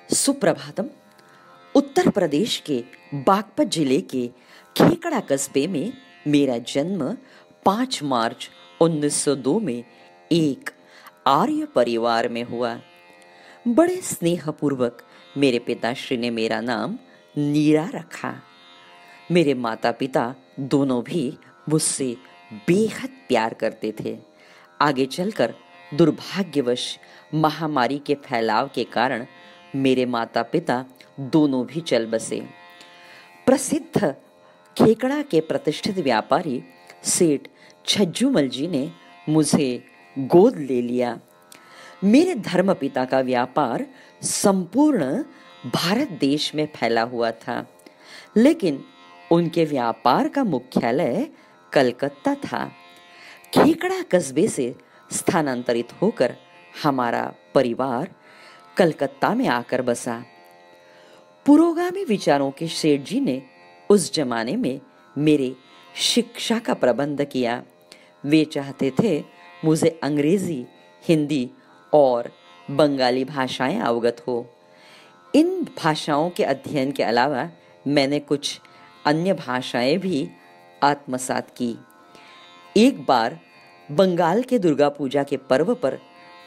सुप्रभातम। उत्तर प्रदेश के बागपत जिले के खेकड़ा कस्बे में मेरा जन्म 5 मार्च 1902 में एक आर्य परिवार में हुआ। बड़े स्नेहपूर्वक मेरे पिताश्री ने मेरा नाम नीरा रखा। मेरे माता पिता दोनों भी मुझसे बेहद प्यार करते थे। आगे चलकर दुर्भाग्यवश महामारी के फैलाव के कारण मेरे माता पिता दोनों भी चल बसे। प्रसिद्ध खेकड़ा के प्रतिष्ठित व्यापारी सेठ छज्जूमल जी ने मुझे गोद ले लिया। मेरे धर्मपिता का व्यापार संपूर्ण भारत देश में फैला हुआ था, लेकिन उनके व्यापार का मुख्यालय कलकत्ता था। खेकड़ा कस्बे से स्थानांतरित होकर हमारा परिवार कलकत्ता में आकर बसा। पुरोगामी विचारों के सेठ जी ने उस जमाने में मेरे शिक्षा का प्रबंध किया। वे चाहते थे मुझे अंग्रेजी, हिंदी और बंगाली भाषाएं अवगत हो। इन भाषाओं के अध्ययन के अलावा मैंने कुछ अन्य भाषाएं भी आत्मसात की। एक बार बंगाल के दुर्गा पूजा के पर्व पर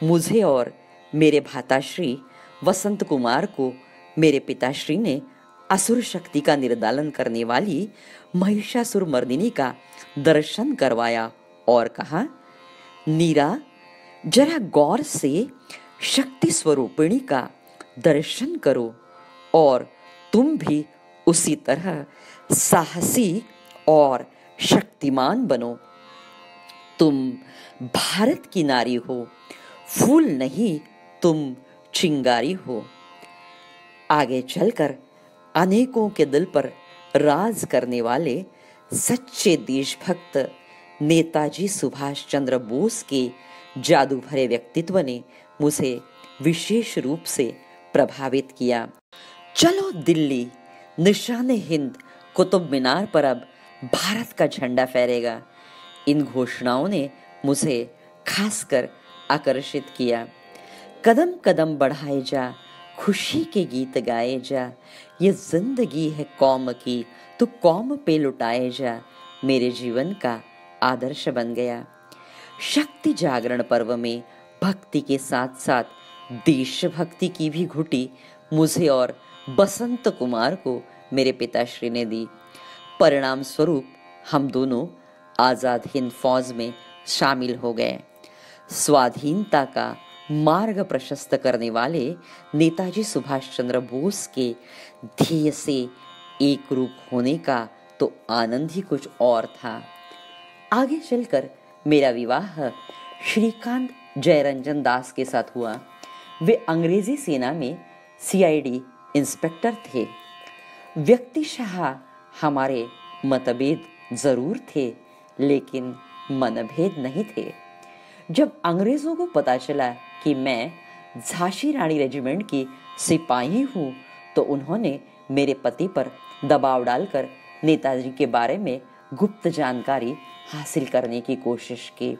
मुझे और मेरे भ्राताश्री वसंत कुमार को मेरे पिताश्री ने असुर शक्ति का निर्दालन करने वाली महिषासुर मर्दिनी का दर्शन करवाया और कहा, नीरा, जरा गौर से शक्ति स्वरूपिणी का दर्शन करो और तुम भी उसी तरह साहसी और शक्तिमान बनो। तुम भारत की नारी हो, फूल नहीं, तुम चिंगारी हो। आगे चलकर अनेकों के दिल पर राज करने वाले सच्चे देशभक्त नेताजी सुभाष चंद्र बोस के जादू भरे व्यक्तित्व ने मुझे विशेष रूप से प्रभावित किया। चलो दिल्ली, निशाने हिंद, कुतुब मीनार पर अब भारत का झंडा फहरेगा। इन घोषणाओं ने मुझे खासकर आकर्षित किया। कदम कदम बढ़ाए जा, खुशी के गीत गाए जा, ये जिंदगी है कौम की, तो कौम पे लुटाए जा, मेरे जीवन का आदर्श बन गया। शक्ति जागरण पर्व में भक्ति के साथ साथ देशभक्ति की भी घुटी मुझे और बसंत कुमार को मेरे पिताश्री ने दी। परिणाम स्वरूप हम दोनों आजाद हिंद फौज में शामिल हो गए। स्वाधीनता का मार्ग प्रशस्त करने वाले नेताजी सुभाष चंद्र बोस के ध्येय से एक रूप होने का तो आनंद ही कुछ और था। आगे चलकर मेरा विवाह श्रीकांत जयरंजन दास के साथ हुआ। वे अंग्रेजी सेना में CID इंस्पेक्टर थे। व्यक्तिशः हमारे मतभेद जरूर थे, लेकिन मनभेद नहीं थे। जब अंग्रेजों को पता चला कि मैं झांसी रानी रेजिमेंट की सिपाही हूँ, तो उन्होंने मेरे पति पर दबाव डालकर नेताजी के बारे में गुप्त जानकारी हासिल करने की कोशिश की।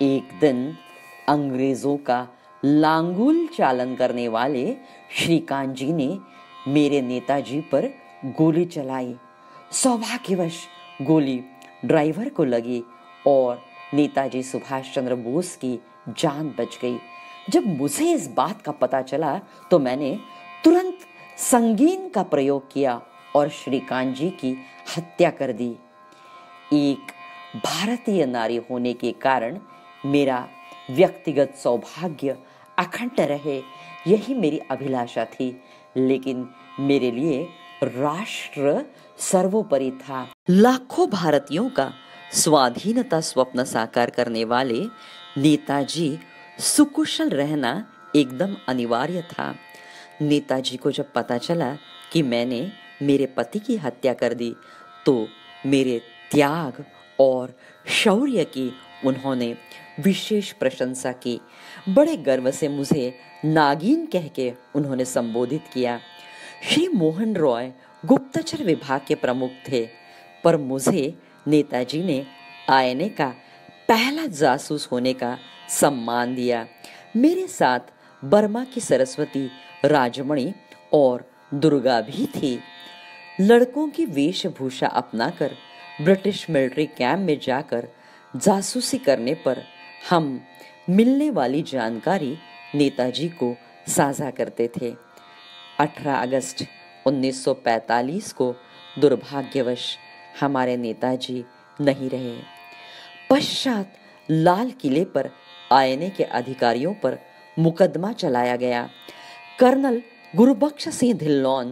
एक दिन अंग्रेजों का लांगुल चालन करने वाले श्रीकांत जी ने मेरे नेताजी पर गोली चलाई। सौभाग्यवश गोली ड्राइवर को लगी और नेताजी सुभाष चंद्र बोस की जान बच गई। जब मुझे इस बात का पता चला तो मैंने तुरंत संगीन का प्रयोग किया और श्रीकांत जी की हत्या कर दी। एक भारतीय नारी होने के कारण मेरा व्यक्तिगत सौभाग्य अखंड रहे, यही मेरी अभिलाषा थी, लेकिन मेरे लिए राष्ट्र सर्वोपरि था। लाखों भारतीयों का स्वाधीनता स्वप्न साकार करने वाले नेताजी सुकुशल रहना एकदम अनिवार्य था। नेताजी को जब पता चला कि मैंने मेरे पति की हत्या कर दी, तो मेरे त्याग और शौर्य की उन्होंने विशेष प्रशंसा की। बड़े गर्व से मुझे नागिन कह के उन्होंने संबोधित किया। श्री मोहन रॉय गुप्तचर विभाग के प्रमुख थे, पर मुझे नेताजी ने आईएनए का पहला जासूस होने का सम्मान दिया। मेरे साथ बर्मा की सरस्वती राजमणि और दुर्गा भी थी। लड़कों की वेशभूषा अपनाकर ब्रिटिश मिलिट्री कैंप में जाकर जासूसी करने पर हम मिलने वाली जानकारी नेताजी को साझा करते थे। 18 अगस्त 1945 को दुर्भाग्यवश हमारे नेताजी नहीं रहे। पश्चात लाल किले पर आईएनए के अधिकारियों पर मुकदमा चलाया गया। कर्नल गुरबख्श सिंह धिल्लोन,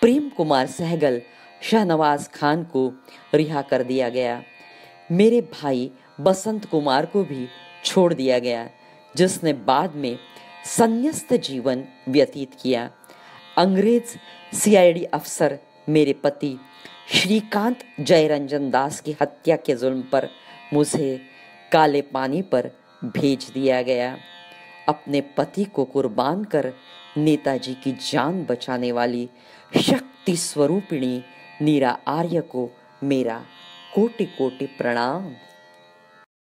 प्रेम कुमार सहगल, शाहनवाज खान को रिहा कर दिया गया। मेरे भाई बसंत कुमार को भी छोड़ दिया गया, जिसने बाद में संन्यास्त जीवन व्यतीत किया। अंग्रेज सीआईडी अफसर मेरे पति श्रीकांत जयरंजन दास की हत्या के जुल्म पर मुझे काले पानी पर भेज दिया गया। अपने पति को कुर्बान कर नेताजी की जान बचाने वाली शक्ति स्वरूपिणी नीरा आर्य को मेरा कोटि कोटि प्रणाम।